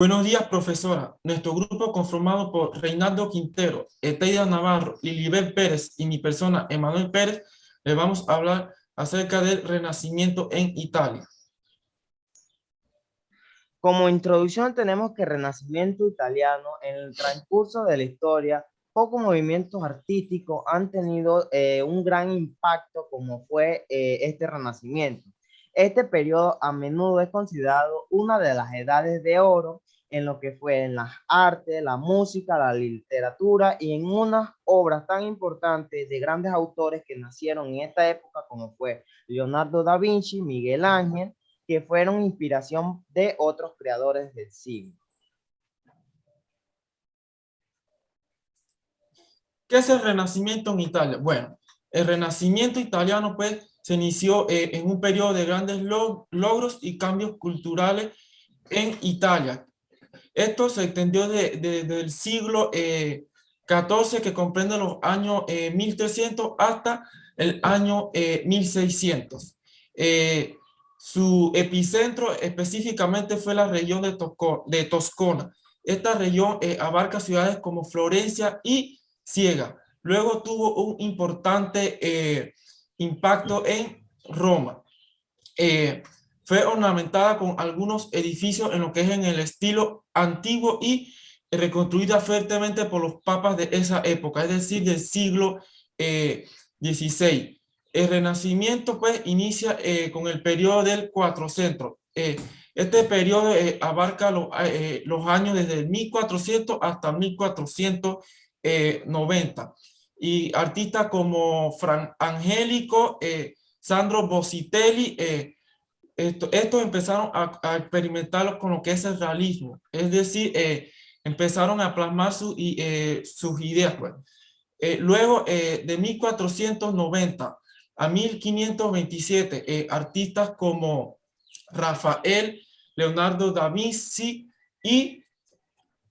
Buenos días, profesora. Nuestro grupo, conformado por Reinaldo Quintero, Eteida Navarro, Lilibet Pérez y mi persona, Emanuel Pérez, le vamos a hablar acerca del Renacimiento en Italia. Como introducción tenemos que el Renacimiento italiano, en el transcurso de la historia, pocos movimientos artísticos han tenido un gran impacto como fue este Renacimiento. Este periodo a menudo es considerado una de las edades de oro en lo que fue en las artes, la música, la literatura y en unas obras tan importantes de grandes autores que nacieron en esta época como fue Leonardo da Vinci, Miguel Ángel, que fueron inspiración de otros creadores del siglo. ¿Qué es el Renacimiento en Italia? Bueno, el Renacimiento italiano pues se inició en un periodo de grandes logros y cambios culturales en Italia. Esto se extendió desde el siglo XIV, que comprende los años 1300 hasta el año 1600. Eh, Su epicentro específicamente fue la región de Toscana. Esta región abarca ciudades como Florencia y Siega. Luego tuvo un importante impacto en Roma. eh, Fue ornamentada con algunos edificios en lo que es en el estilo antiguo y reconstruida fuertemente por los papas de esa época, es decir, del siglo XVI. El Renacimiento pues inicia con el periodo del Quattrocento. Este periodo abarca los años desde el 1400 hasta 1490 y artistas como Fra Angelico, Sandro Botticelli, estos empezaron a experimentar con lo que es el realismo, es decir, empezaron a plasmar sus ideas. Pues. Luego, de 1490 a 1527, artistas como Rafael, Leonardo da Vinci y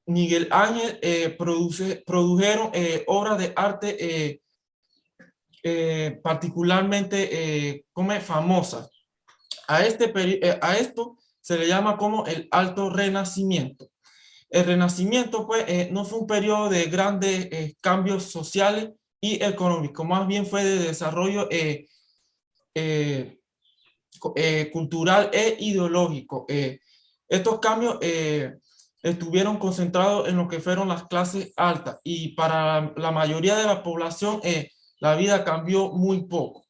Miguel Ángel produjeron obras de arte particularmente famosas. A esto se le llama como el Alto Renacimiento. El Renacimiento, pues, no fue un periodo de grandes cambios sociales y económicos, más bien fue de desarrollo eh, cultural e ideológico. Estos cambios estuvieron concentrados en lo que fueron las clases altas y para la mayoría de la población la vida cambió muy poco.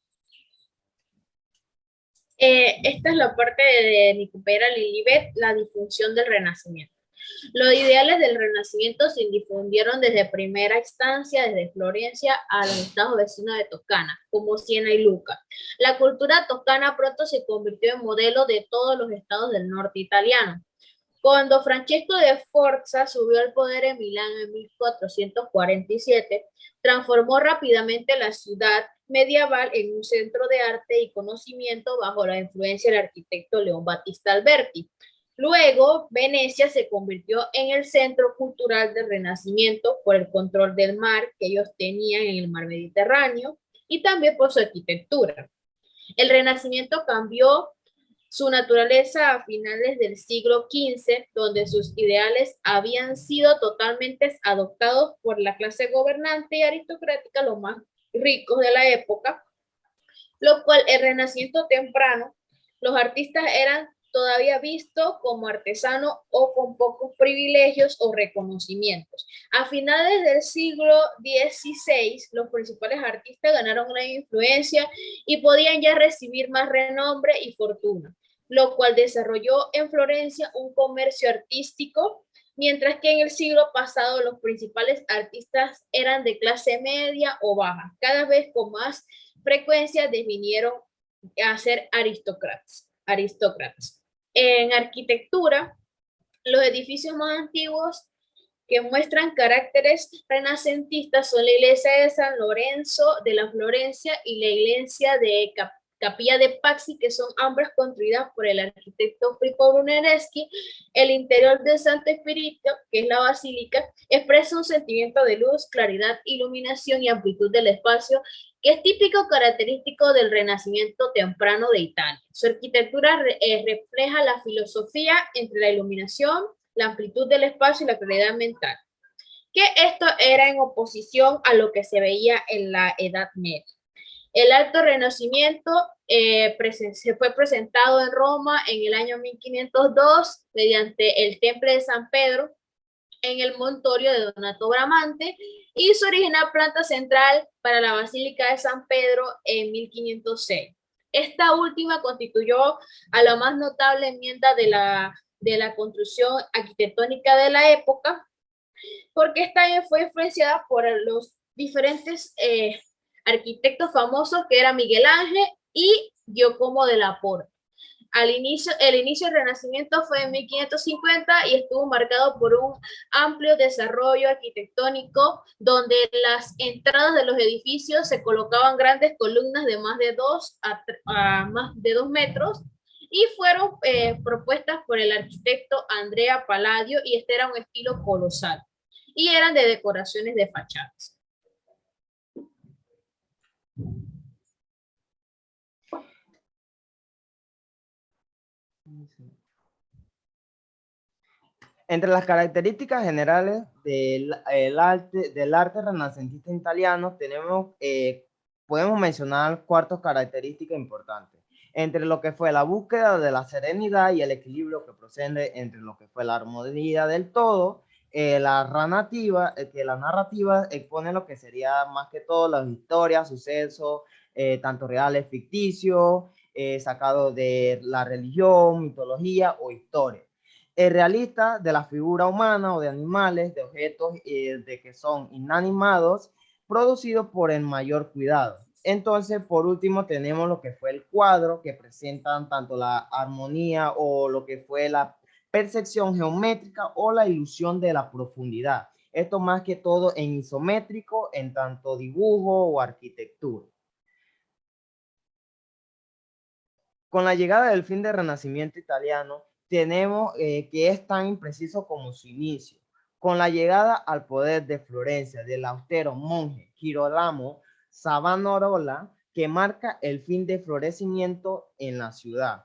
Esta es la parte de mi compañera Lilibet, la difusión del Renacimiento. Los ideales del Renacimiento se difundieron desde primera instancia, desde Florencia a los estados vecinos de Toscana, como Siena y Lucca. La cultura toscana pronto se convirtió en modelo de todos los estados del norte italiano. Cuando Francesco de Forza subió al poder en Milán en 1447, transformó rápidamente la ciudad medieval en un centro de arte y conocimiento bajo la influencia del arquitecto León Battista Alberti. Luego, Venecia se convirtió en el centro cultural del Renacimiento por el control del mar que ellos tenían en el mar Mediterráneo y también por su arquitectura. El Renacimiento cambió su naturaleza a finales del siglo XV, donde sus ideales habían sido totalmente adoptados por la clase gobernante y aristocrática, los más ricos de la época, lo cual el Renacimiento temprano, los artistas eran todavía vistos como artesanos o con pocos privilegios o reconocimientos. A finales del siglo XVI, los principales artistas ganaron gran influencia y podían ya recibir más renombre y fortuna, lo cual desarrolló en Florencia un comercio artístico, mientras que en el siglo pasado los principales artistas eran de clase media o baja, cada vez con más frecuencia devinieron a ser aristócratas. En arquitectura, los edificios más antiguos que muestran caracteres renacentistas son la iglesia de San Lorenzo de la Florencia y la iglesia de Capilla de Pazzi, que son ambas construidas por el arquitecto Filippo Brunelleschi. El interior del Santo Espíritu, que es la basílica, expresa un sentimiento de luz, claridad, iluminación y amplitud del espacio, que es típico característico del Renacimiento temprano de Italia. Su arquitectura refleja la filosofía entre la iluminación, la amplitud del espacio y la claridad mental. Que esto era en oposición a lo que se veía en la Edad Media. El Alto Renacimiento se fue presentado en Roma en el año 1502 mediante el Temple de San Pedro en el montorio de Donato Bramante y su original planta central para la Basílica de San Pedro en 1506. Esta última constituyó a la más notable enmienda de la construcción arquitectónica de la época, porque esta fue influenciada por los diferentes arquitectos famosos que eran Miguel Ángel y Giacomo della Porta. El inicio del Renacimiento fue en 1550 y estuvo marcado por un amplio desarrollo arquitectónico donde en las entradas de los edificios se colocaban grandes columnas de más de 2 metros y fueron propuestas por el arquitecto Andrea Palladio, y este era un estilo colosal y eran de decoraciones de fachadas. Entre las características generales del arte renacentista italiano podemos mencionar 4 características importantes. Entre lo que fue la búsqueda de la serenidad y el equilibrio que procede entre lo que fue la armonía del todo, la narrativa expone lo que sería más que todo las historias, sucesos, tanto reales, ficticios, sacados de la religión, mitología o historia. El realista de la figura humana o de animales, de objetos de que son inanimados, producidos por el mayor cuidado. Entonces, por último, tenemos lo que fue el cuadro, que presentan tanto la armonía o lo que fue la percepción geométrica o la ilusión de la profundidad. Esto más que todo en isométrico, en tanto dibujo o arquitectura. Con la llegada del fin del Renacimiento italiano, tenemos que es tan impreciso como su inicio. Con la llegada al poder de Florencia del austero monje Girolamo Savonarola, que marca el fin del florecimiento en la ciudad.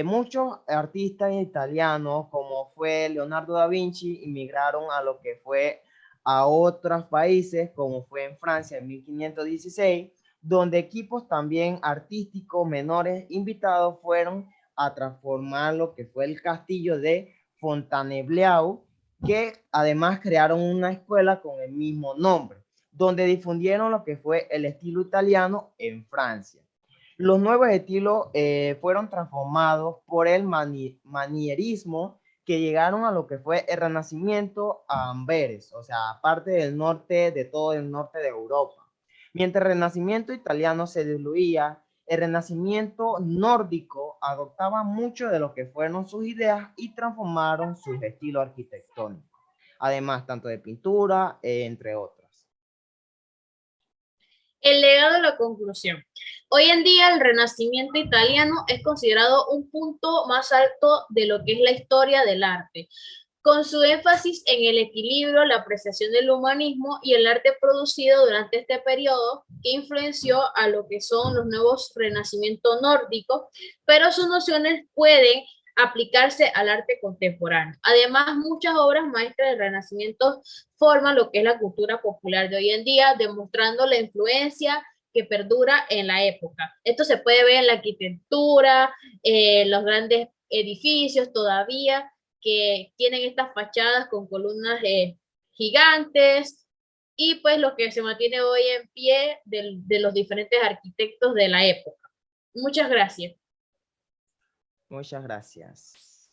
Muchos artistas italianos, como fue Leonardo da Vinci, inmigraron a lo que fue a otros países, como fue en Francia en 1516, donde equipos también artísticos menores invitados fueron a transformar lo que fue el castillo de Fontainebleau, que además crearon una escuela con el mismo nombre, donde difundieron lo que fue el estilo italiano en Francia. Los nuevos estilos fueron transformados por el manierismo, que llegaron a lo que fue el Renacimiento a Amberes, o sea, parte del norte, de todo el norte de Europa. Mientras el Renacimiento italiano se diluía, el Renacimiento nórdico adoptaba mucho de lo que fueron sus ideas y transformaron sus estilos arquitectónicos, además tanto de pintura, entre otras. El legado de la conclusión. Hoy en día el Renacimiento italiano es considerado un punto más alto de lo que es la historia del arte, con su énfasis en el equilibrio, la apreciación del humanismo y el arte producido durante este periodo, que influenció a lo que son los nuevos renacimientos nórdicos, pero sus nociones pueden aplicarse al arte contemporáneo. Además, muchas obras maestras del Renacimiento forman lo que es la cultura popular de hoy en día, demostrando la influencia que perdura en la época. Esto se puede ver en la arquitectura, los grandes edificios todavía, que tienen estas fachadas con columnas gigantes, y pues lo que se mantiene hoy en pie de los diferentes arquitectos de la época. Muchas gracias. Muchas gracias.